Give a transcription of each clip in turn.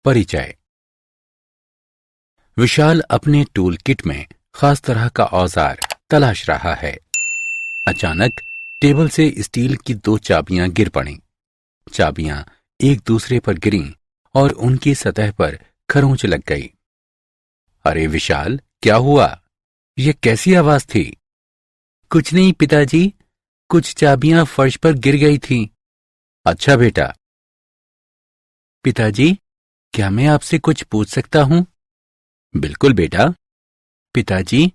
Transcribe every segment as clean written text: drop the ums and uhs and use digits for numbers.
परिचय। विशाल अपने tool kit में खास तरह का औजार तलाश रहा है। अचानक टेबल से स्टील की 2 चाबियां गिर पड़ीं। चाबियां एक दूसरे पर गिरीं और उनकी सतह पर खरोंच लग गई। अरे विशाल, क्या हुआ? यह कैसी आवाज थी? कुछ नहीं पिताजी, कुछ चाबियां फर्श पर गिर गई थीं। अच्छा बेटा। पिताजी, क्या मैं आपसे कुछ पूछ सकता हूं? बिल्कुल बेटा। पिताजी,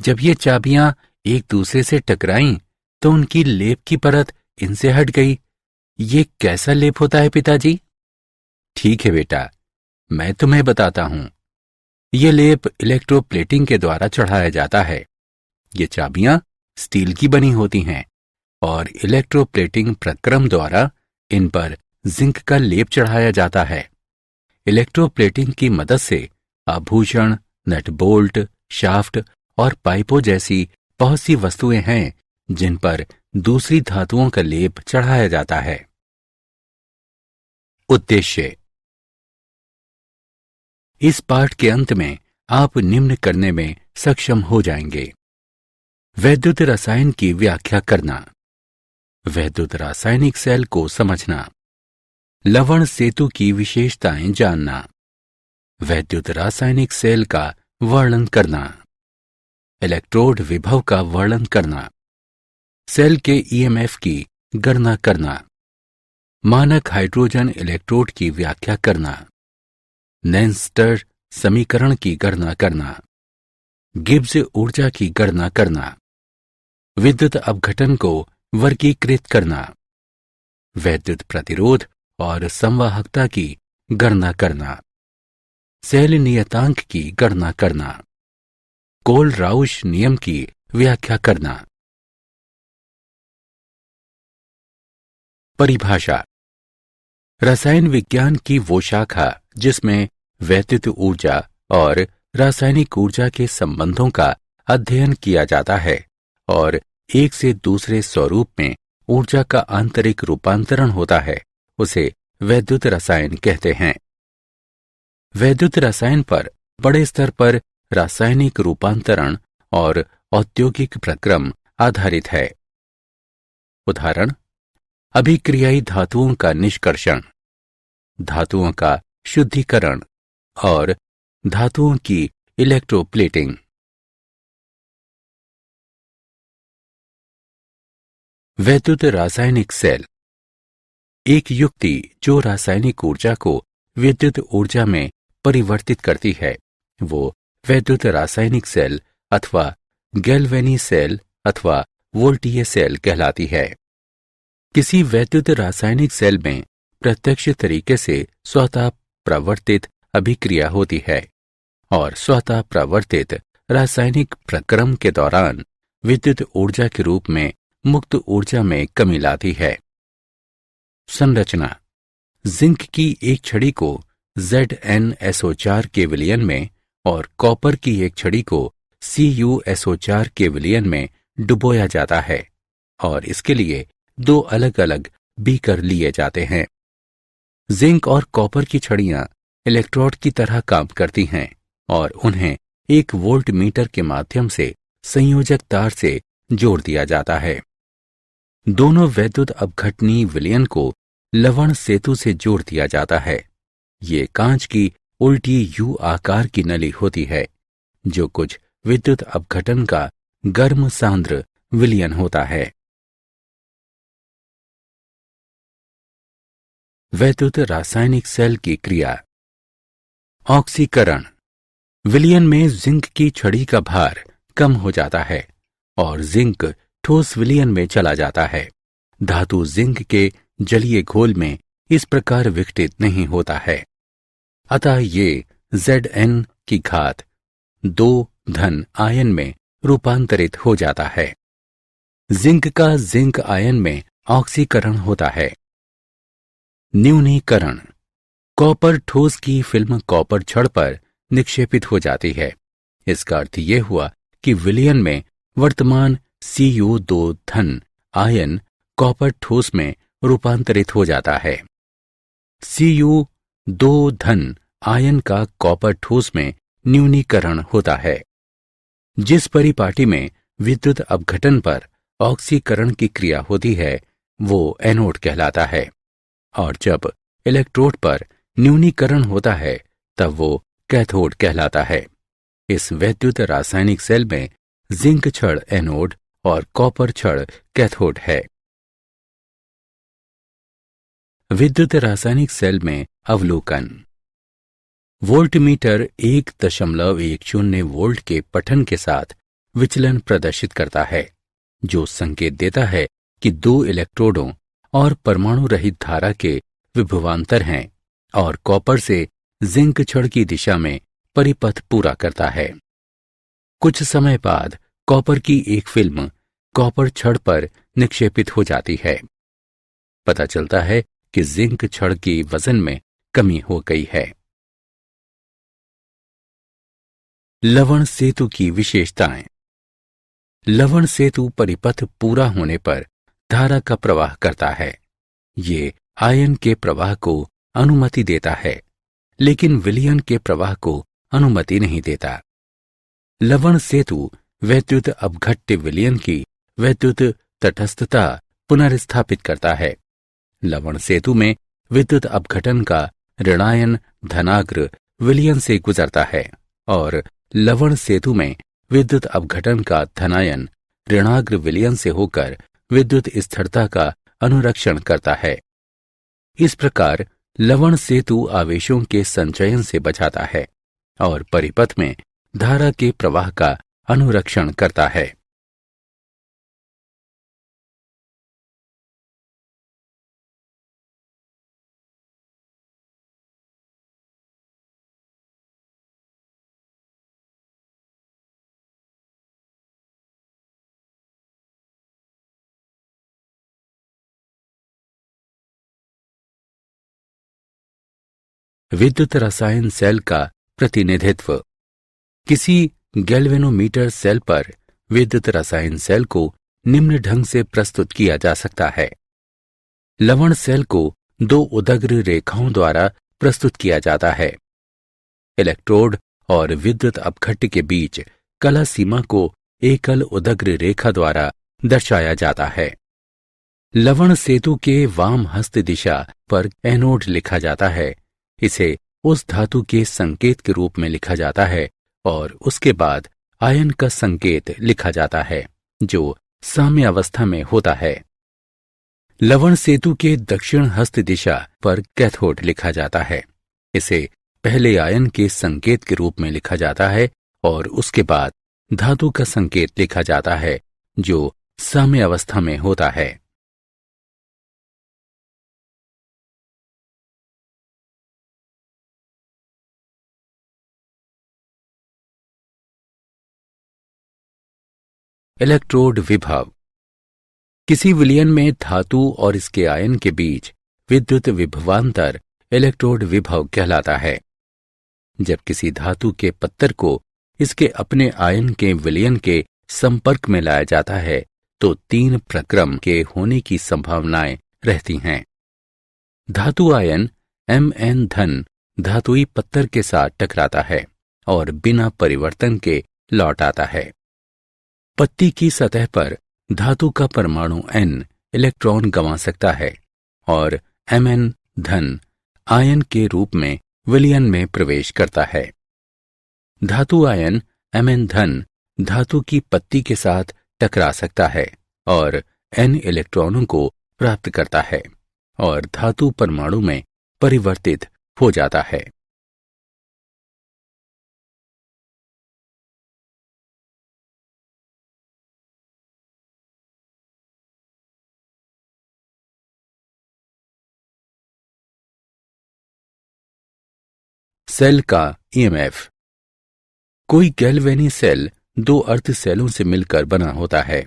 जब ये चाबियां एक दूसरे से टकराईं तो उनकी लेप की परत इनसे हट गई। ये कैसा लेप होता है पिताजी? ठीक है बेटा, मैं तुम्हें बताता हूं। ये लेप इलेक्ट्रोप्लेटिंग के द्वारा चढ़ाया जाता है। ये चाबियां स्टील की बनी होती हैं और इलेक्ट्रोप्लेटिंग प्रक्रम द्वारा इन पर जिंक का लेप चढ़ाया जाता है। इलेक्ट्रोप्लेटिंग की मदद से आभूषण, नट बोल्ट, शाफ्ट और पाइपों जैसी बहुत सी वस्तुएं हैं जिन पर दूसरी धातुओं का लेप चढ़ाया जाता है। उद्देश्य। इस पाठ के अंत में आप निम्न करने में सक्षम हो जाएंगे। वैद्युत रसायन की व्याख्या करना, वैद्युत रासायनिक सेल को समझना, लवण सेतु की विशेषताएं जानना, वैद्युत रासायनिक सेल का वर्णन करना, इलेक्ट्रोड विभव का वर्णन करना, सेल के ईएमएफ की गणना करना, मानक हाइड्रोजन इलेक्ट्रोड की व्याख्या करना, नैनस्टर समीकरण की गणना करना, गिब्स ऊर्जा की गणना करना, विद्युत अपघटन को वर्गीकृत करना, वैद्युत प्रतिरोध और संवाहकता की गणना करना, सेल नियतांक की गणना करना, कोल-राउश नियम की व्याख्या करना। परिभाषा। रसायन विज्ञान की वो शाखा जिसमें वैद्युत ऊर्जा और रासायनिक ऊर्जा के संबंधों का अध्ययन किया जाता है और एक से दूसरे स्वरूप में ऊर्जा का आंतरिक रूपांतरण होता है, उसे वैद्युत रसायन कहते हैं। वैद्युत रसायन पर बड़े स्तर पर रासायनिक रूपांतरण और औद्योगिक प्रक्रम आधारित है। उदाहरण: अभिक्रियाई धातुओं का निष्कर्षण, धातुओं का शुद्धिकरण और धातुओं की इलेक्ट्रोप्लेटिंग। वैद्युत रासायनिक सेल एक युक्ति जो रासायनिक ऊर्जा को विद्युत ऊर्जा में परिवर्तित करती है, वो वैद्युत रासायनिक सेल अथवा गैल्वेनी सेल अथवा वोल्टीय सेल कहलाती है। किसी वैद्युत रासायनिक सेल में प्रत्यक्ष तरीके से स्वतः प्रवर्तित अभिक्रिया होती है और स्वतः प्रवर्तित रासायनिक प्रक्रम के दौरान विद्युत ऊर्जा के रूप में मुक्त ऊर्जा में कमी लाती है। संरचना। जिंक की एक छड़ी को ZnSO4 के विलयन में और कॉपर की एक छड़ी को CuSO4 के विलयन में डुबोया जाता है और इसके लिए 2 अलग अलग बीकर लिए जाते हैं। जिंक और कॉपर की छड़ियां इलेक्ट्रोड की तरह काम करती हैं और उन्हें एक वोल्ट मीटर के माध्यम से संयोजक तार से जोड़ दिया जाता है। दोनों वैद्युत अपघटनीय विलयन को लवण सेतु से जोड़ दिया जाता है। ये कांच की उल्टी यू आकार की नली होती है जो कुछ विद्युत अपघटन का गर्म सांद्र विलयन होता है। वैद्युत रासायनिक सेल की क्रिया। ऑक्सीकरण। विलयन में जिंक की छड़ी का भार कम हो जाता है और जिंक ठोस विलयन में चला जाता है। धातु जिंक के जलीय घोल में इस प्रकार विघटित नहीं होता है, अतः ये Zn की घात 2 धन आयन में रूपांतरित हो जाता है। जिंक का जिंक आयन में ऑक्सीकरण होता है। न्यूनीकरण। कॉपर ठोस की फिल्म कॉपर छड़ पर निक्षेपित हो जाती है। इसका अर्थ यह हुआ कि विलयन में वर्तमान Cu2 धन आयन कॉपर ठोस में रूपांतरित हो जाता है। Cu2 धन आयन का कॉपर ठोस में न्यूनीकरण होता है। जिस परिपाटी में विद्युत अपघटन पर ऑक्सीकरण की क्रिया होती है वो एनोड कहलाता है, और जब इलेक्ट्रोड पर न्यूनीकरण होता है तब वो कैथोड कहलाता है। इस वैद्युत रासायनिक सेल में जिंक छड़ एनोड और कॉपर छड़ कैथोड है। विद्युत रासायनिक सेल में अवलोकन। वोल्टमीटर 1.10 वोल्ट के पठन के साथ विचलन प्रदर्शित करता है, जो संकेत देता है कि दो इलेक्ट्रोडों और परमाणु रहित धारा के विभवांतर हैं और कॉपर से जिंक छड़ की दिशा में परिपथ पूरा करता है। कुछ समय बाद कॉपर की एक फिल्म कॉपर छड़ पर निक्षेपित हो जाती है। पता चलता है कि जिंक छड़ की वजन में कमी हो गई है। लवण सेतु की विशेषताएं। लवण सेतु परिपथ पूरा होने पर धारा का प्रवाह करता है। ये आयन के प्रवाह को अनुमति देता है, लेकिन विलयन के प्रवाह को अनुमति नहीं देता। लवण सेतु वैद्युत अपघट्य विलयन की वैद्युत तटस्थता पुनर्स्थापित करता है। लवण सेतु में विद्युत अपघटन का ऋणायन धनाग्र विलयन से गुजरता है और लवण सेतु में विद्युत अपघटन का धनायन ऋणाग्र विलयन से होकर विद्युत स्थिरता का अनुरक्षण करता है। इस प्रकार लवण सेतु आवेशों के संचयन से बचाता है और परिपथ में धारा के प्रवाह का अनुरक्षण करता है। विद्युत रसायन सेल का प्रतिनिधित्व। किसी गैल्वेनोमीटर सेल पर विद्युत रसायन सेल को निम्न ढंग से प्रस्तुत किया जा सकता है। लवण सेल को दो उदग्र रेखाओं द्वारा प्रस्तुत किया जाता है। इलेक्ट्रोड और विद्युत अपघट्य के बीच कला सीमा को एकल उदग्र रेखा द्वारा दर्शाया जाता है। लवण सेतु के वाम हस्त दिशा पर एनोड लिखा जाता है। इसे उस धातु के संकेत के रूप में लिखा जाता है और उसके बाद आयन का संकेत लिखा जाता है, जो साम्य अवस्था में होता है। लवण सेतु के दक्षिण हस्त दिशा पर कैथोड लिखा जाता है। इसे पहले आयन के संकेत के रूप में लिखा जाता है और उसके बाद धातु का संकेत लिखा जाता है, जो साम्य अवस्था में होता है। इलेक्ट्रोड विभव। किसी विलयन में धातु और इसके आयन के बीच विद्युत विभवांतर इलेक्ट्रोड विभव कहलाता है। जब किसी धातु के पत्थर को इसके अपने आयन के विलयन के संपर्क में लाया जाता है तो तीन प्रक्रम के होने की संभावनाएं रहती हैं। धातु आयन Mn धन धातुई पत्थर के साथ टकराता है और बिना परिवर्तन के लौट आता है। पत्ती की सतह पर धातु का परमाणु N इलेक्ट्रॉन गंवा सकता है और Mn धन आयन के रूप में विलयन में प्रवेश करता है। धातु आयन Mn धन धातु की पत्ती के साथ टकरा सकता है और N इलेक्ट्रॉनों को प्राप्त करता है और धातु परमाणु में परिवर्तित हो जाता है। सेल का ईएमएफ। कोई गैल्वेनी सेल दो अर्ध सेलों से मिलकर बना होता है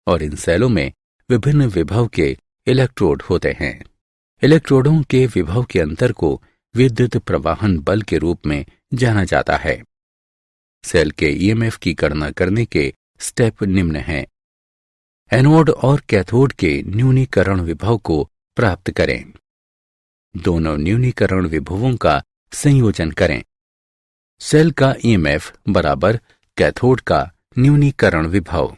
और इन सेलों में विभिन्न विभव के इलेक्ट्रोड होते हैं। इलेक्ट्रोडों के विभव के अंतर को विद्युत प्रवाहन बल के रूप में जाना जाता है। सेल के ईएमएफ की गणना करने के स्टेप निम्न हैं। एनोड और कैथोड के न्यूनीकरण विभव को प्राप्त करें। दोनों न्यूनीकरण विभवों का संयोजन करें। सेल का ईएमएफ बराबर कैथोड का न्यूनीकरण विभव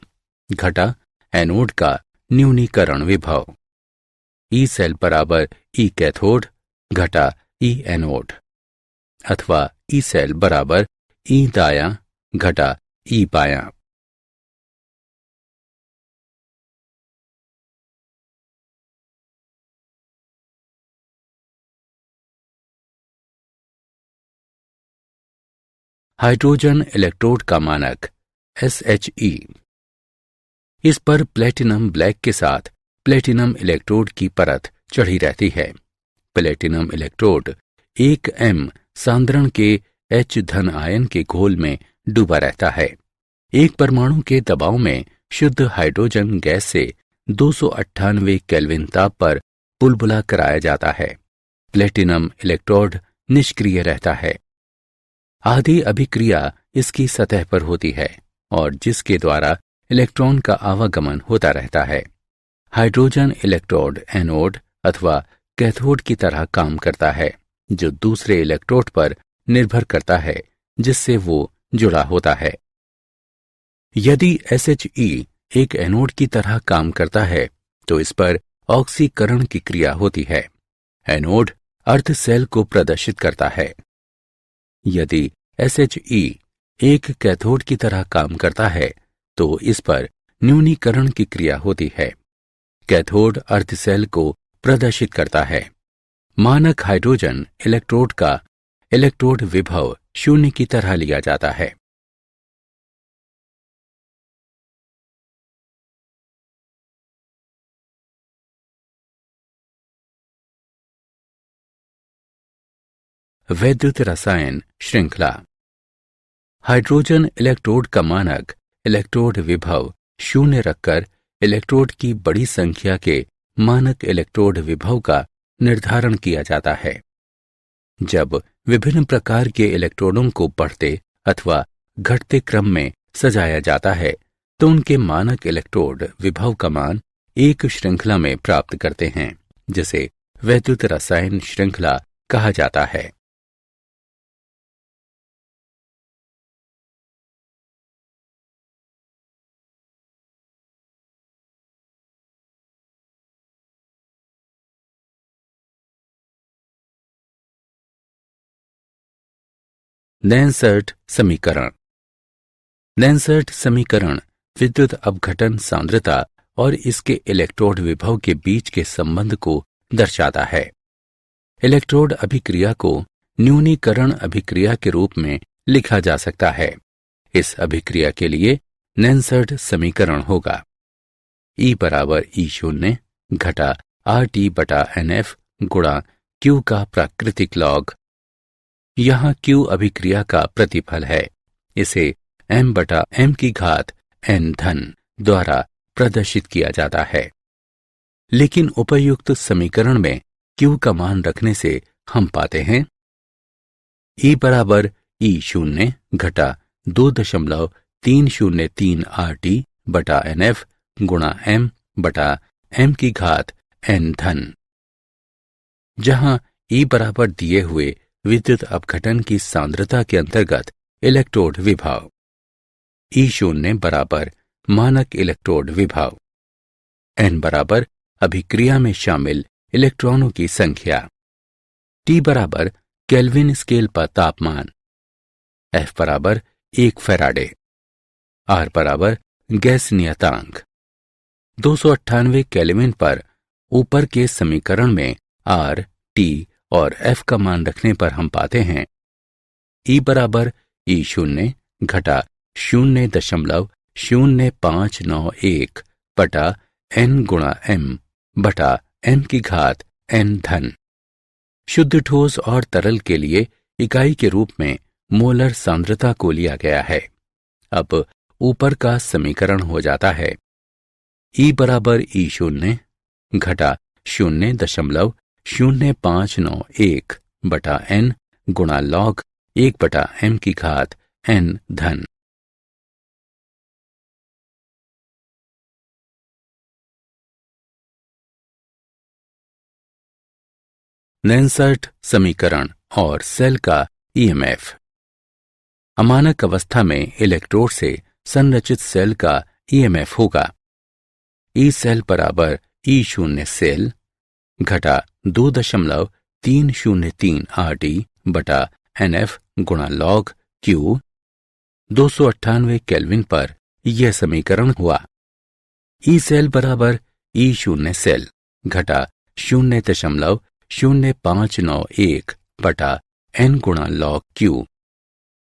घटा एनोड का न्यूनीकरण विभव। ई सेल बराबर ई कैथोड घटा ई एनोड, अथवा ई सेल बराबर ई दायां घटा ई बायां। हाइड्रोजन इलेक्ट्रोड का मानक SHE। इस पर प्लेटिनम ब्लैक के साथ प्लेटिनम इलेक्ट्रोड की परत चढ़ी रहती है। प्लेटिनम इलेक्ट्रोड 1m सांद्रण के H धन आयन के घोल में डूबा रहता है। एक परमाणु के दबाव में शुद्ध हाइड्रोजन गैस से 298 केल्विन ताप पर बुलबुला कराया जाता है। प्लेटिनम इलेक्ट्रोड निष्क्रिय रहता है। आधी अभिक्रिया इसकी सतह पर होती है और जिसके द्वारा इलेक्ट्रॉन का आवागमन होता रहता है। हाइड्रोजन इलेक्ट्रोड एनोड अथवा कैथोड की तरह काम करता है, जो दूसरे इलेक्ट्रोड पर निर्भर करता है जिससे वो जुड़ा होता है। यदि SHE एक एनोड की तरह काम करता है तो इस पर ऑक्सीकरण की क्रिया होती है। एनोड अर्ध सेल को प्रदर्शित करता है। यदि SHE एक कैथोड की तरह काम करता है तो इस पर न्यूनीकरण की क्रिया होती है। कैथोड अर्ध सेल को प्रदर्शित करता है। मानक हाइड्रोजन इलेक्ट्रोड का इलेक्ट्रोड विभव 0 की तरह लिया जाता है। वैद्युत रसायन श्रृंखला। हाइड्रोजन इलेक्ट्रोड का मानक इलेक्ट्रोड विभव 0 रखकर इलेक्ट्रोड की बड़ी संख्या के मानक इलेक्ट्रोड विभव का निर्धारण किया जाता है। जब विभिन्न प्रकार के इलेक्ट्रोडों को बढ़ते अथवा घटते क्रम में सजाया जाता है तो उनके मानक इलेक्ट्रोड विभव का मान एक श्रृंखला में प्राप्त करते हैं, जिसे वैद्युत रसायन श्रृंखला कहा जाता है। नैनसर्ट समीकरण। नैनसर्ट समीकरण विद्युत अपघटन सांद्रता और इसके इलेक्ट्रोड विभव के बीच के संबंध को दर्शाता है। इलेक्ट्रोड अभिक्रिया को न्यूनीकरण अभिक्रिया के रूप में लिखा जा सकता है। इस अभिक्रिया के लिए नैनसर्ट समीकरण होगा E बराबर E0 घटा RT बटा NF गुणा Q का प्राकृतिक लॉग। यहाँ Q अभिक्रिया का प्रतिफल है। इसे m बटा m की घात n धन द्वारा प्रदर्शित किया जाता है। लेकिन उपयुक्त समीकरण में Q का मान रखने से हम पाते हैं E बराबर E0 घटा 2.303 RT बटा NF गुणा m बटा m की घात n धन, जहां E बराबर दिए हुए विद्युत अपघटन की सांद्रता के अंतर्गत इलेक्ट्रोड विभव, E0 बराबर मानक इलेक्ट्रोड विभव, n बराबर अभिक्रिया में शामिल इलेक्ट्रॉनों की संख्या, T बराबर केल्विन स्केल पर तापमान, F बराबर 1 फैराडे, R बराबर गैस नियतांक। 298 केल्विन पर ऊपर के समीकरण में R, T और F का मान रखने पर हम पाते हैं E बराबर E0 घटा 0.0591 बटा n गुणा m बटा m की घात n धन। शुद्ध ठोस और तरल के लिए इकाई के रूप में मोलर सांद्रता को लिया गया है। अब ऊपर का समीकरण हो जाता है E बराबर E0 घटा 0.0591 बटा n गुणा लॉग 1 बटा m की घात N धन। नेंसर्ट समीकरण और सेल का ईएमएफ। अमानक अवस्था में इलेक्ट्रोड से संरचित सेल का ईएमएफ होगा ई सेल बराबर ई शून्य सेल घटा 2.303 RT बटा NF गुणा लॉग Q। 298 केल्विन पर यह समीकरण हुआ। ई सेल बराबर ई शून्य सेल घटा 0.0591 बटा N गुणा लॉग Q।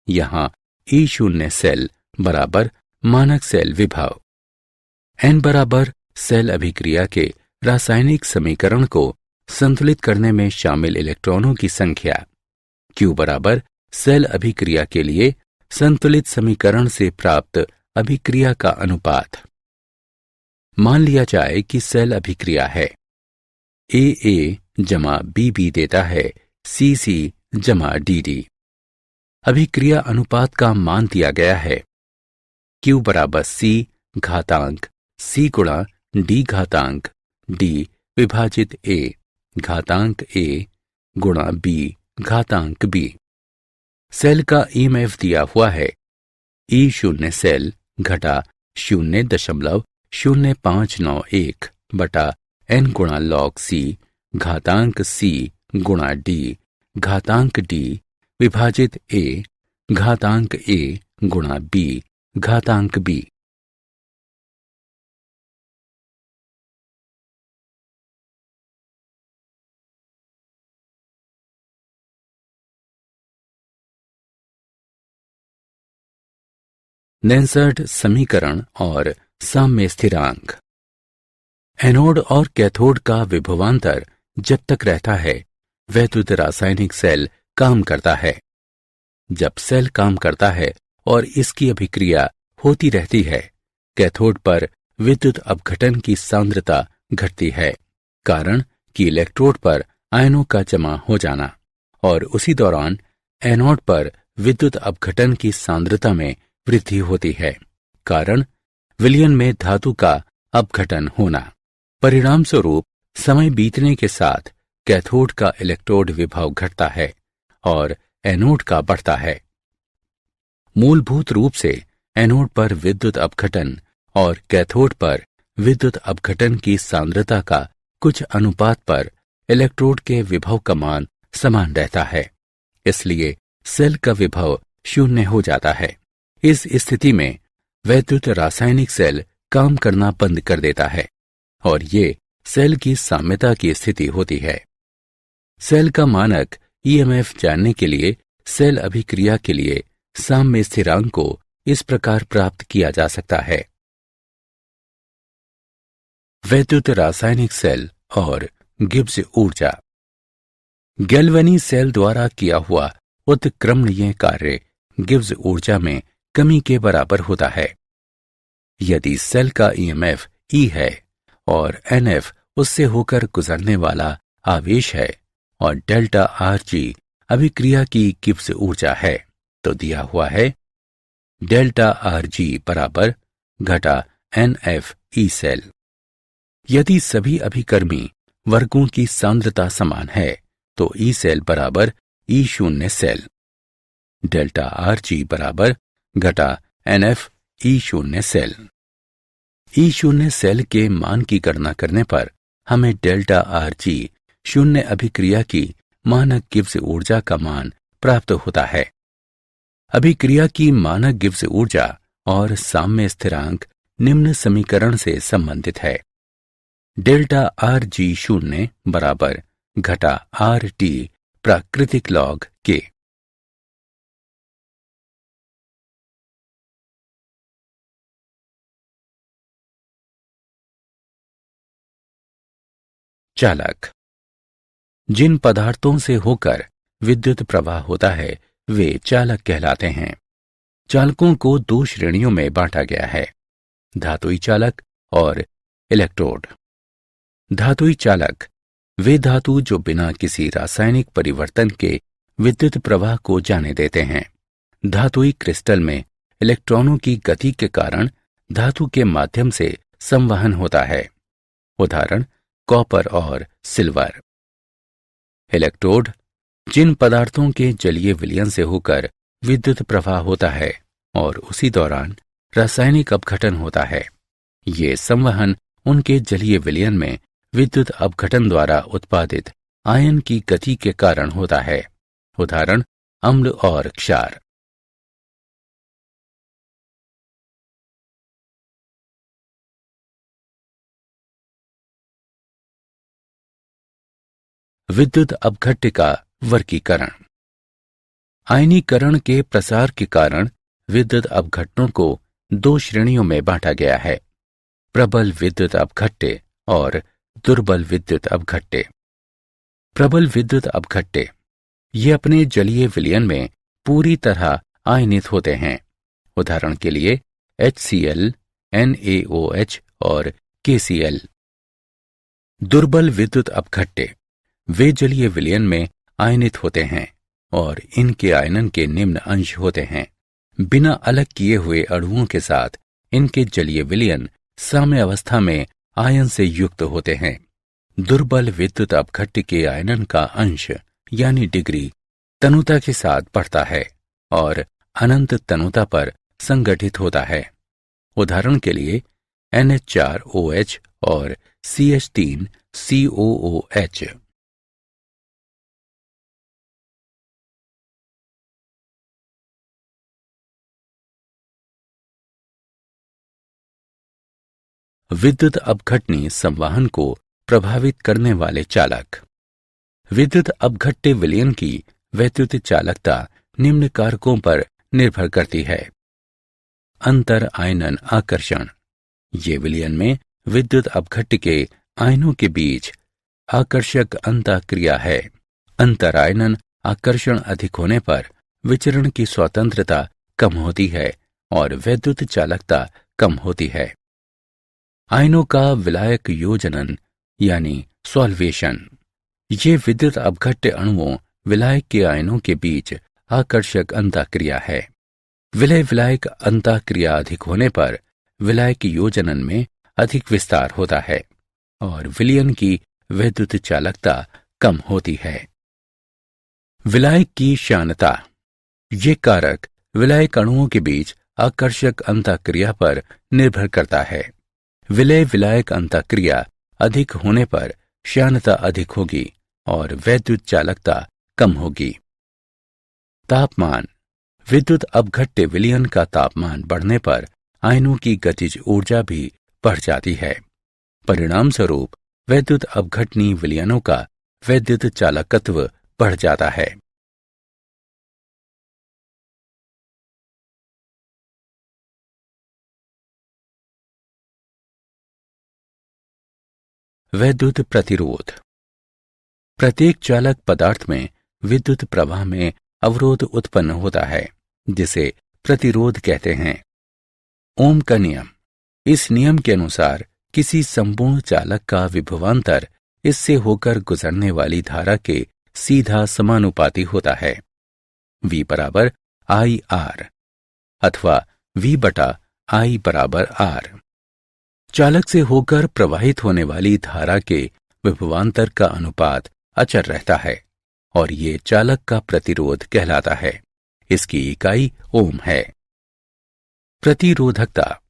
यहाँ ई शून्य सेल बराबर मानक सेल विभव, N बराबर सेल अभिक्रिया के रासायनिक समीकरण को संतुलित करने में शामिल इलेक्ट्रॉनों की संख्या, Q बराबर सेल अभिक्रिया के लिए संतुलित समीकरण से प्राप्त अभिक्रिया का अनुपात। मान लिया जाए कि सेल अभिक्रिया है AA जमा BB देता है CC जमा DD। अभिक्रिया अनुपात का मान दिया गया है Q बराबर C घातांक C गुणा D घातांक D विभाजित A घातांक A गुणा B घातांक B। सेल का ईएमएफ दिया हुआ है ई शून्य सेल घटा 0.0591 बटा N गुणा लॉग C घातांक C गुणा D घातांक D विभाजित A घातांक A गुणा B घातांक B। नेंसर्ट समीकरण और साम्य स्थिरांक। एनोड और कैथोड का विभवांतर जब तक रहता है वैद्युत रासायनिक सेल काम करता है। जब सेल काम करता है और इसकी अभिक्रिया होती रहती है, कैथोड पर विद्युत अपघटन की सांद्रता घटती है, कारण कि इलेक्ट्रोड पर आयनों का जमा हो जाना, और उसी दौरान एनोड पर विद्युत अपघटन की सांद्रता में वृद्धि होती है, कारण विलयन में धातु का अपघटन होना। परिणाम स्वरूप समय बीतने के साथ कैथोड का इलेक्ट्रोड विभव घटता है और एनोड का बढ़ता है। मूलभूत रूप से एनोड पर विद्युत अपघटन और कैथोड पर विद्युत अपघटन की सांद्रता का कुछ अनुपात पर इलेक्ट्रोड के विभव का मान समान रहता है, इसलिए सेल का विभव शून्य हो जाता है। इस स्थिति में वैद्युत रासायनिक सेल काम करना बंद कर देता है और ये सेल की साम्यता की स्थिति होती है। सेल का मानक ईएमएफ जानने के लिए सेल अभिक्रिया के लिए साम्य स्थिरांक को इस प्रकार प्राप्त किया जा सकता है। वैद्युत रासायनिक सेल और गिब्स ऊर्जा। गैल्वेनी सेल द्वारा किया हुआ उत्क्रमणीय कार्य गिब्स ऊर्जा में कमी के बराबर होता है। यदि सेल का ईएमएफ E है और NF उससे होकर गुजरने वाला आवेश है और डेल्टा RG अभिक्रिया की गिब्स ऊर्जा है, तो दिया हुआ है डेल्टा RG बराबर घटा NF E सेल। यदि सभी अभिकर्मी वर्गों की सांद्रता समान है तो E सेल बराबर E शून्य सेल, डेल्टा RG बराबर घटा NF E शून्य सेल। E शून्य सेल के मान की गणना करने पर हमें डेल्टा RG शून्य अभिक्रिया की मानक गिब्स ऊर्जा का मान प्राप्त होता है। अभिक्रिया की मानक गिब्स ऊर्जा और साम्य स्थिरांक निम्न समीकरण से संबंधित है। डेल्टा RG शून्य बराबर घटा RT प्राकृतिक लॉग K। चालक। जिन पदार्थों से होकर विद्युत प्रवाह होता है वे चालक कहलाते हैं। चालकों को दो श्रेणियों में बांटा गया है, धातुई चालक और इलेक्ट्रोड। धातुई चालक वे धातु जो बिना किसी रासायनिक परिवर्तन के विद्युत प्रवाह को जाने देते हैं, धातुई क्रिस्टल में इलेक्ट्रॉनों की गति के कारण धातु के माध्यम से संवहन होता है। उदाहरण कॉपर और सिल्वर। इलेक्ट्रोड जिन पदार्थों के जलीय विलयन से होकर विद्युत प्रवाह होता है और उसी दौरान रासायनिक अपघटन होता है। ये संवहन उनके जलीय विलयन में विद्युत अपघटन द्वारा उत्पादित आयन की गति के कारण होता है। उदाहरण अम्ल और क्षार। विद्युत अपघट्य का वर्गीकरण। आयनीकरण के प्रसार के कारण विद्युत अपघटनों को दो श्रेणियों में बांटा गया है, प्रबल विद्युत अपघट्य और दुर्बल विद्युत अपघट्य। प्रबल विद्युत अपघट्य ये अपने जलीय विलयन में पूरी तरह आयनित होते हैं। उदाहरण के लिए HCl, NaOH और KCl। दुर्बल विद्युत अपघट्य वे जलीय विलयन में आयनित होते हैं और इनके आयनन के निम्न अंश होते हैं। बिना अलग किए हुए अणुओं के साथ इनके जलीय विलयन साम्यावस्था में आयन से युक्त होते हैं। दुर्बल विद्युत अपघट्य के आयनन का अंश यानी डिग्री तनुता के साथ बढ़ता है और अनंत तनुता पर संगठित होता है। उदाहरण के लिए NH4OH और CH3COOH। विद्युत अपघटनी संवहन को प्रभावित करने वाले चालक। विद्युत अपघट्य विलयन की वैद्युत चालकता निम्न कारकों पर निर्भर करती है। अंतर आयनन आकर्षण, ये विलयन में विद्युत अपघट्य के आयनों के बीच आकर्षक अंतःक्रिया है। अंतर आयनन आकर्षण अधिक होने पर विचरण की स्वतंत्रता कम होती है और वैद्युत चालकता कम होती है। आयनों का विलायक योजनन यानी सॉल्वेशन, ये विद्युत अपघट्य अणुओं विलायक के आयनों के बीच आकर्षक अंतःक्रिया है। विलय विलायक अंतःक्रिया अधिक होने पर विलायक योजनन में अधिक विस्तार होता है और विलयन की वैद्युत चालकता कम होती है। विलायक की श्यानता, ये कारक विलायक अणुओं के बीच आकर्षक अंतःक्रिया पर निर्भर करता है। विलय विलायक अंतःक्रिया अधिक होने पर श्यानता अधिक होगी और वैद्युत चालकता कम होगी। तापमान, विद्युत अपघट्य विलयन का तापमान बढ़ने पर आयनों की गतिज ऊर्जा भी बढ़ जाती है। परिणाम स्वरूप वैद्युत अपघटनी विलयनों का वैद्युत चालकत्व बढ़ जाता है। वैद्युत प्रतिरोध। प्रत्येक चालक पदार्थ में विद्युत प्रवाह में अवरोध उत्पन्न होता है जिसे प्रतिरोध कहते हैं। ओम का नियम, इस नियम के अनुसार किसी संपूर्ण चालक का विभवांतर इससे होकर गुजरने वाली धारा के सीधा समानुपाती होता है। V बराबर IR अथवा V बटा I बराबर R। चालक से होकर प्रवाहित होने वाली धारा के विभवांतर का अनुपात अचर रहता है और ये चालक का प्रतिरोध कहलाता है। इसकी इकाई ओम है। प्रतिरोधकता,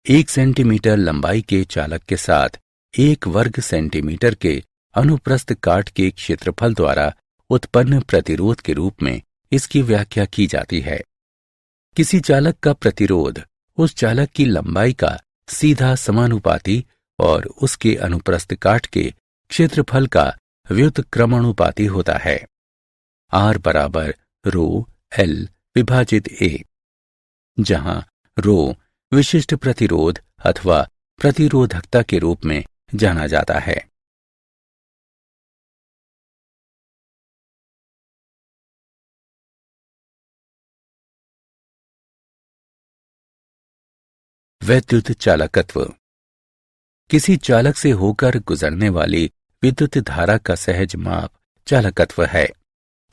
1 सेंटीमीटर लंबाई के चालक के साथ 1 वर्ग सेंटीमीटर के अनुप्रस्थ काट के क्षेत्रफल द्वारा उत्पन्न प्रतिरोध के रूप में इसकी व्याख्या की जाती है। किसी चालक का प्रतिरोध उस चालक की लंबाई का सीधा समानुपाती और उसके अनुप्रस्थ काट के क्षेत्रफल का व्युत्क्रमानुपाती होता है। R बराबर रो L विभाजित A, जहां रो विशिष्ट प्रतिरोध अथवा प्रतिरोधकता के रूप में जाना जाता है। वैद्युत चालकत्व, किसी चालक से होकर गुजरने वाली विद्युत धारा का सहज माप चालकत्व है।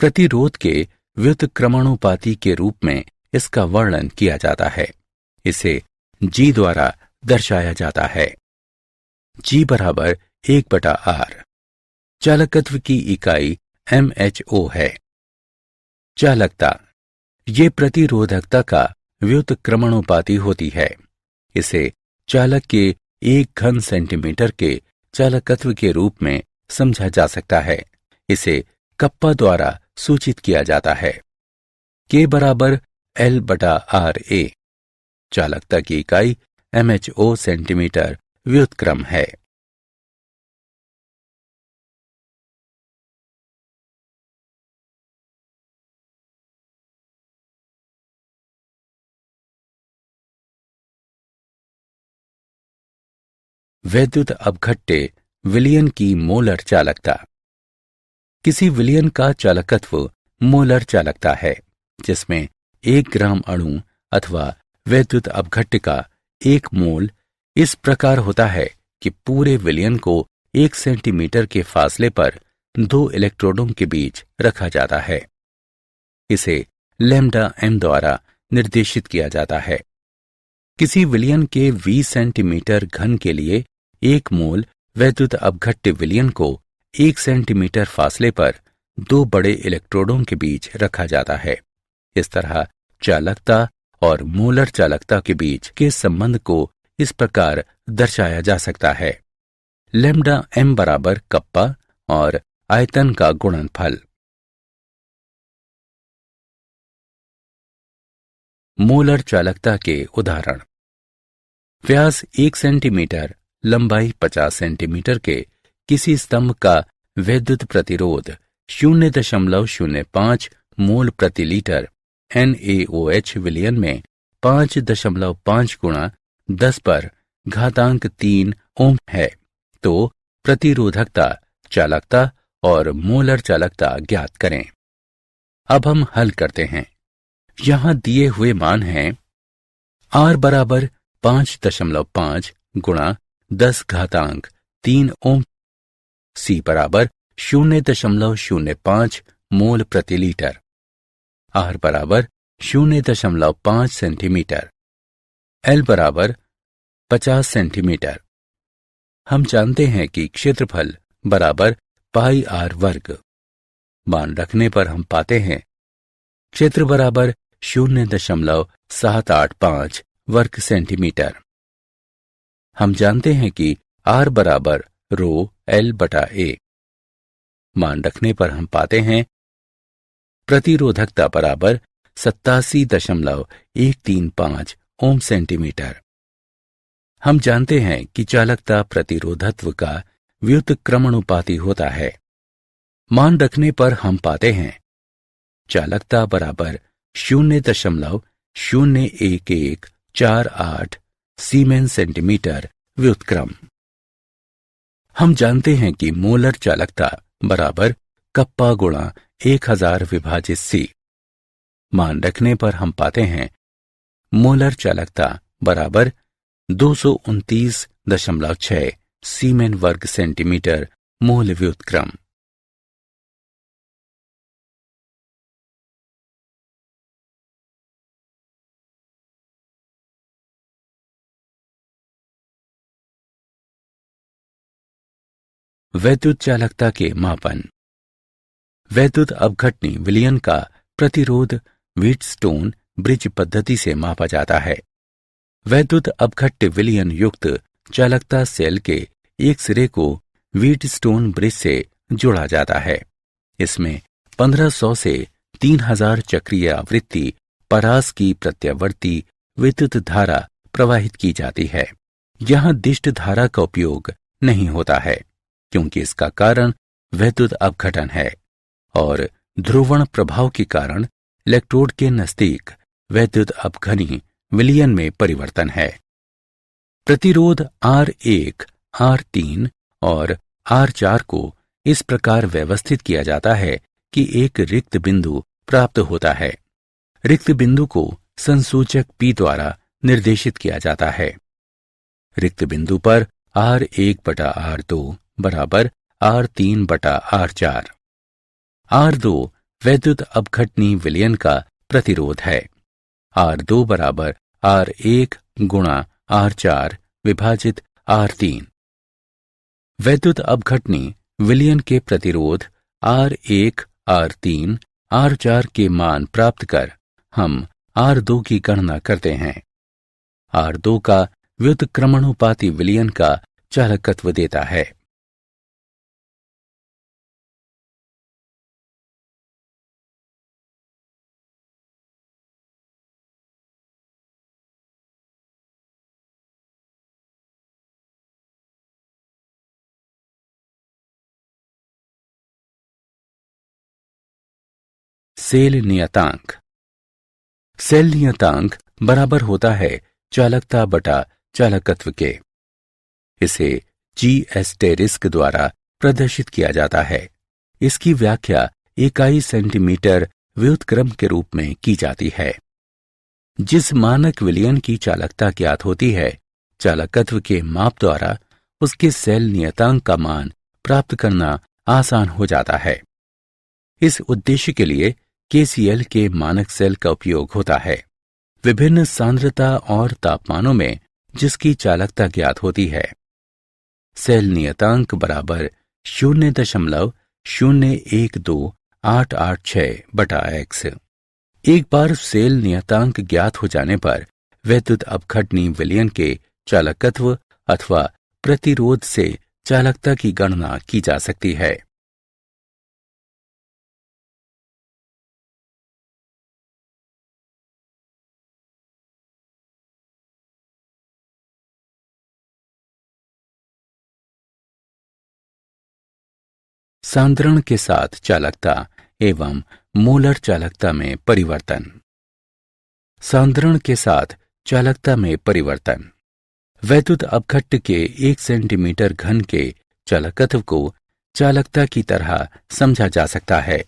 प्रतिरोध के व्युत्क्रमानुपाती के रूप में इसका वर्णन किया जाता है। इसे G द्वारा दर्शाया जाता है। G बराबर 1/R। चालकत्व की इकाई mho है। चालकता ये प्रतिरोधकता का व्युत्क्रमणोपाती होती है। इसे चालक के 1 घन सेंटीमीटर के चालकत्व के रूप में समझा जा सकता है। इसे कप्पा द्वारा सूचित किया जाता है। K बराबर L/RA। चालकता की इकाई mho सेंटीमीटर व्युत्क्रम है। वैद्युत अपघट्य विलयन की मोलर चालकता। किसी विलयन का चालकत्व मोलर चालकता है, जिसमें 1 ग्राम अणु अथवा वैद्युत अपघट्य का 1 मोल इस प्रकार होता है कि पूरे विलयन को 1 सेंटीमीटर के फासले पर 2 इलेक्ट्रोडों के बीच रखा जाता है। इसे लैम्डा m द्वारा निर्देशित किया जाता है। किसी विलयन के 20 सेंटीमीटर घन के लिए 1 मोल वैद्युत अपघट्य विलयन को 1 सेंटीमीटर फासले पर 2 बड़े इलेक्ट्रोडों के बीच रखा जाता है। इस तरह चालकता और मोलर चालकता के बीच के संबंध को इस प्रकार दर्शाया जा सकता है। लैम्डा m बराबर कप्पा और आयतन का गुणनफल। मोलर चालकता के उदाहरण। व्यास 1 सेंटीमीटर, लंबाई 50 सेंटीमीटर के किसी स्तंभ का वैद्युत प्रतिरोध 0.05 मोल प्रति लीटर NaOH विलयन में 5.5 गुणा 10 पर घातांक 3 ओम है, तो प्रतिरोधकता, चालकता और मोलर चालकता ज्ञात करें। अब हम हल करते हैं। यहां दिए हुए मान हैं R बराबर 5.5 गुणा 10 घातांक 3 ओम, C बराबर 0.05 मोल प्रति लीटर, R बराबर 0.5 सेंटीमीटर, L बराबर 50 सेंटीमीटर। हम जानते हैं कि क्षेत्रफल बराबर पाई R वर्ग। मान रखने पर हम पाते हैं क्षेत्र बराबर 0.785 वर्ग सेंटीमीटर। हम जानते हैं कि R बराबर रो L/A। मान रखने पर हम पाते हैं प्रतिरोधकता बराबर 87.135 ओम सेंटीमीटर। हम जानते हैं कि चालकता प्रतिरोधत्व का व्युत्क्रमणोपाती होता है। मान रखने पर हम पाते हैं चालकता बराबर 0.01148 सीमेंस सेंटीमीटर व्युत्क्रम। हम जानते हैं कि मोलर चालकता बराबर कप्पा गुणा 1000 विभाजित C। मान रखने पर हम पाते हैं मोलर चालकता बराबर 229.6 सीमेन वर्ग सेंटीमीटर मोल व्युत्क्रम। वैद्युत चालकता के मापन। वैद्युत अपघटनी विलयन का प्रतिरोध व्हीटस्टोन ब्रिज पद्धति से मापा जाता है। वैद्युत अपघट्य विलयन युक्त चालकता सेल के एक सिरे को व्हीटस्टोन ब्रिज से जोड़ा जाता है। इसमें 1500 से 3000 चक्रीय आवृत्ति परास की प्रत्यावर्ती विद्युत धारा प्रवाहित की जाती है। यहां दिष्ट धारा का उपयोग नहीं होता है, क्योंकि इसका कारण वैद्युत अपघटन है और ध्रुवण प्रभाव के कारण इलेक्ट्रोड के नजदीक वैद्युत अपघनी विलयन में परिवर्तन है। प्रतिरोध R1, R3 और R4 को इस प्रकार व्यवस्थित किया जाता है कि एक रिक्त बिंदु प्राप्त होता है। रिक्त बिंदु को संसूचक P द्वारा निर्देशित किया जाता है। रिक्त बिंदु पर R1/R2 बराबर R3/R4। R2 वैद्युत अपघटनी विलयन का प्रतिरोध है। R2 बराबर R1 गुणा R4 विभाजित R3। वैद्युत अपघटनी विलयन के प्रतिरोध R1, R3, R4 के मान प्राप्त कर हम R2 की गणना करते हैं। R2 का व्युत्क्रमणुपाती विलयन का चालकत्व देता है। सेल नियतांक। सेल नियतांक बराबर होता है चालकता बटा चालकत्व के। इसे जी एस्टेरिस्क द्वारा प्रदर्शित किया जाता है। इसकी व्याख्या इकाई सेंटीमीटर व्युत्क्रम के रूप में की जाती है। जिस मानक विलयन की चालकता ज्ञात होती है, चालकत्व के माप द्वारा उसके सेल नियतांक का मान प्राप्त करना आसान हो जाता है। इस उद्देश्य के लिए केसीएल के मानक सेल का उपयोग होता है। विभिन्न सांद्रता और तापमानों में जिसकी चालकता ज्ञात होती है। सेल नियतांक बराबर 0.0128886 बटा x। एक बार सेल नियतांक ज्ञात हो जाने पर वैद्युत अपघटनी विलयन के चालकत्व अथवा प्रतिरोध से चालकता की गणना की जा सकती है। सांद्रण के साथ चालकता एवं मोलर चालकता में परिवर्तन। सांद्रण के साथ चालकता में परिवर्तन। वैद्युत अपघट्ट के 1 सेंटीमीटर घन के चालकत्व को चालकता की तरह समझा जा सकता है।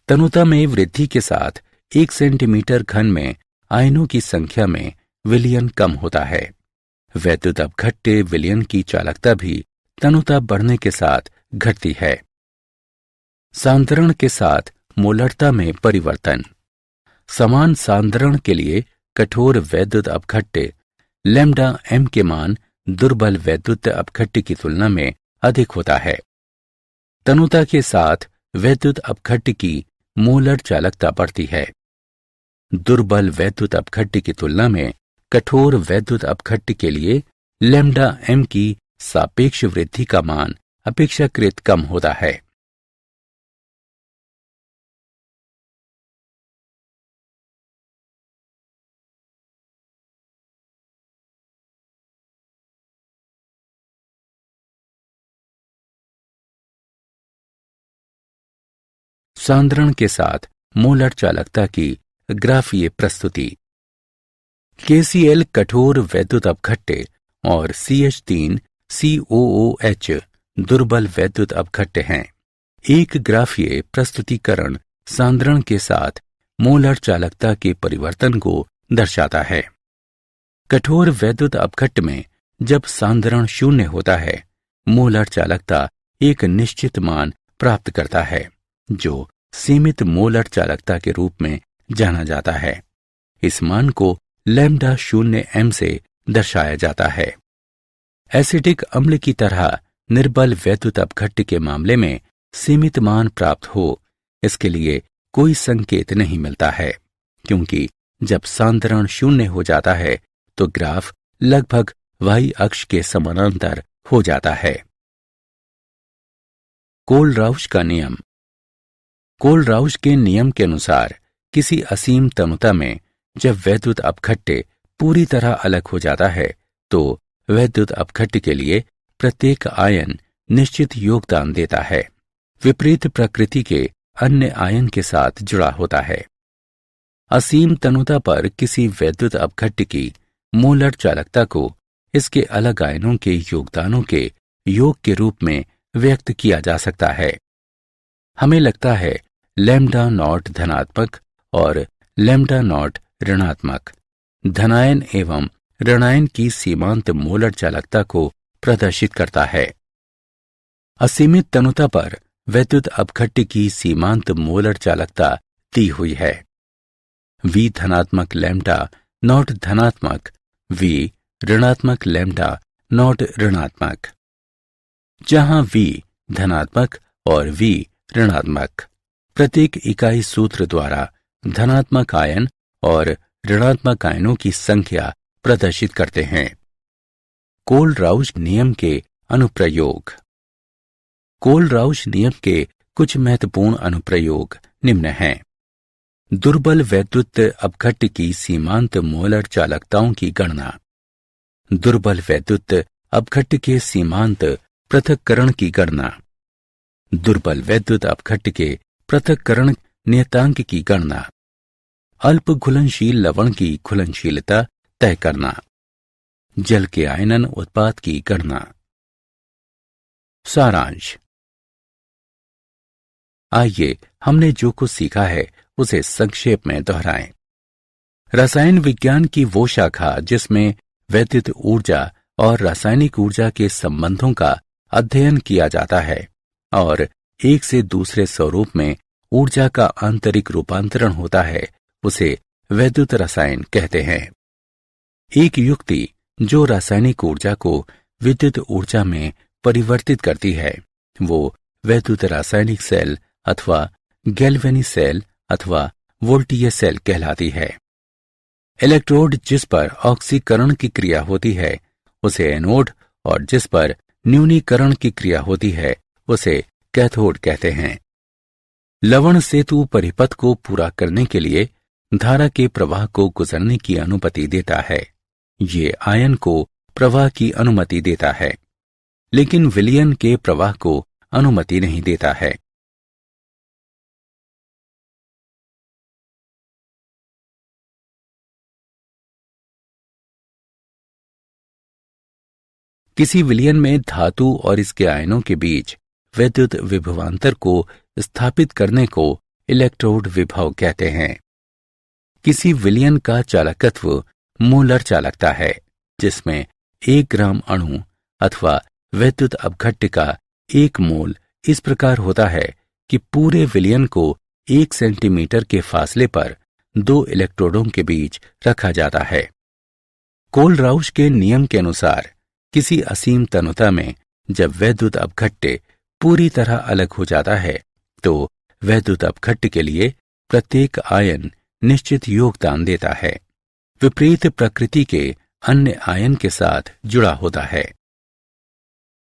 तनुता में वृद्धि के साथ 1 सेंटीमीटर घन में आयनों की संख्या में विलयन कम होता है। वैद्युत अपघट्य विलयन की चालकता भी तनुता बढ़ने के साथ घटती है। सांद्रण के साथ मोलरता में परिवर्तन। समान सांद्रण के लिए कठोर वैद्युत अपघट्य लैम्डा m के मान दुर्बल वैद्युत अपघट्य की तुलना में अधिक होता है। तनुता के साथ वैद्युत अपघट्य की मोलर चालकता बढ़ती है। दुर्बल वैद्युत अपघट्य की तुलना में कठोर वैद्युत अपघट्य के लिए लैम्डा m की सापेक्ष वृद्धि का मान अपेक्षाकृत कम होता है। सांद्रण के साथ मोलर चालकता की ग्राफीय प्रस्तुति। केसीएल कठोर वैद्युत अपघट्य और CH3 COOH दुर्बल वैद्युत अपघट्य हैं। एक ग्राफीय प्रस्तुतिकरण सांद्रण के साथ मोलर चालकता के परिवर्तन को दर्शाता है। कठोर वैद्युत अपघट्य में जब सांद्रण 0 होता है, मोलर चालकता एक निश्चित मान प्राप्त करता है, जो सीमित मोलर चालकता के रूप में जाना जाता है। इस मान को लैम्डा 0m से दर्शाया जाता है। एसिटिक अम्ल की तरह निर्बल वैद्युत अपघट्य के मामले में सीमित मान प्राप्त हो, इसके लिए कोई संकेत नहीं मिलता है, क्योंकि जब सांद्रण 0 हो जाता है तो ग्राफ लगभग y अक्ष के समानांतर हो जाता है। कोलराउश का नियम। कोलराउश के नियम के अनुसार किसी असीम तनुता में जब वैद्युत अपघट्य पूरी तरह अलग हो जाता है तो वैद्युत अपघट्य के लिए प्रत्येक आयन निश्चित योगदान देता है, विपरीत प्रकृति के अन्य आयन के साथ जुड़ा होता है। असीम तनुता पर किसी वैद्युत अपघट्य की मोलर चालकता को इसके अलग आयनों के योगदानों के योग के रूप में व्यक्त किया जा सकता है। हमें लगता है लैम्डा नॉट धनात्मक और लैम्डा नॉट ऋणात्मक धनायन एवं ऋणायन की सीमांत मोलर चालकता को प्रदर्शित करता है। असीमित तनुता पर वैद्युत अपघट्य की सीमांत मोलर चालकता दी हुई है। V धनात्मक लैम्डा नॉट धनात्मक, V ऋणात्मक लैम्डा नॉट ऋणात्मक। जहां V धनात्मक और V ऋणात्मक प्रत्येक इकाई सूत्र द्वारा धनात्मक आयन और ऋणात्मक आयनों की संख्या प्रदर्शित करते हैं। कोल-राउश नियम के अनुप्रयोग। कोल-राउश नियम के कुछ महत्वपूर्ण अनुप्रयोग निम्न हैं। दुर्बल वैद्युत अपघट्य की सीमांत मोलर चालकताओं की गणना। दुर्बल वैद्युत अपघट्य के सीमांत पृथक्करण की गणना। दुर्बल वैद्युत अपघट्य के पृथक्करण नियतांक की गणना। अल्प घुलनशील लवण की घुलनशीलता तय करना। जल के आयनन उत्पाद की गणना। सारांश। आइए हमने जो कुछ सीखा है उसे संक्षेप में दोहराएं। रसायन विज्ञान की वो शाखा जिसमें वैद्युत ऊर्जा और रासायनिक ऊर्जा के संबंधों का अध्ययन किया जाता है और एक से दूसरे स्वरूप में ऊर्जा का आंतरिक रूपांतरण होता है, उसे वैद्युत रसायन कहते हैं। एक युक्ति जो रासायनिक ऊर्जा को विद्युत ऊर्जा में परिवर्तित करती है वो वैद्युत रासायनिक सेल अथवा गैल्वेनी सेल अथवा वोल्टीय सेल कहलाती है। इलेक्ट्रोड जिस पर ऑक्सीकरण की क्रिया होती है उसे एनोड और जिस पर न्यूनीकरण की क्रिया होती है उसे कैथोड कहते हैं। लवण सेतु परिपथ को पूरा करने के लिए धारा के प्रवाह को गुजरने की अनुमति देता है। ये आयन को प्रवाह की अनुमति देता है, लेकिन विलयन के प्रवाह को अनुमति नहीं देता है। किसी विलयन में धातु और इसके आयनों के बीच वैद्युत विभवांतर को स्थापित करने को इलेक्ट्रोड विभव कहते हैं। किसी विलयन का चालकत्व मोलर चालकता है, जिसमें 1 ग्राम अणु अथवा वैद्युत अपघट्य का 1 मोल इस प्रकार होता है कि पूरे विलयन को 1 सेंटीमीटर के फासले पर 2 इलेक्ट्रोडों के बीच रखा जाता है। कोल-राउश के नियम के अनुसार किसी असीम तनुता में जब वैद्युत अपघट्य पूरी तरह अलग हो जाता है तो वैद्युत अपघट्य के लिए प्रत्येक आयन निश्चित योगदान देता है, विपरीत प्रकृति के अन्य आयन के साथ जुड़ा होता है।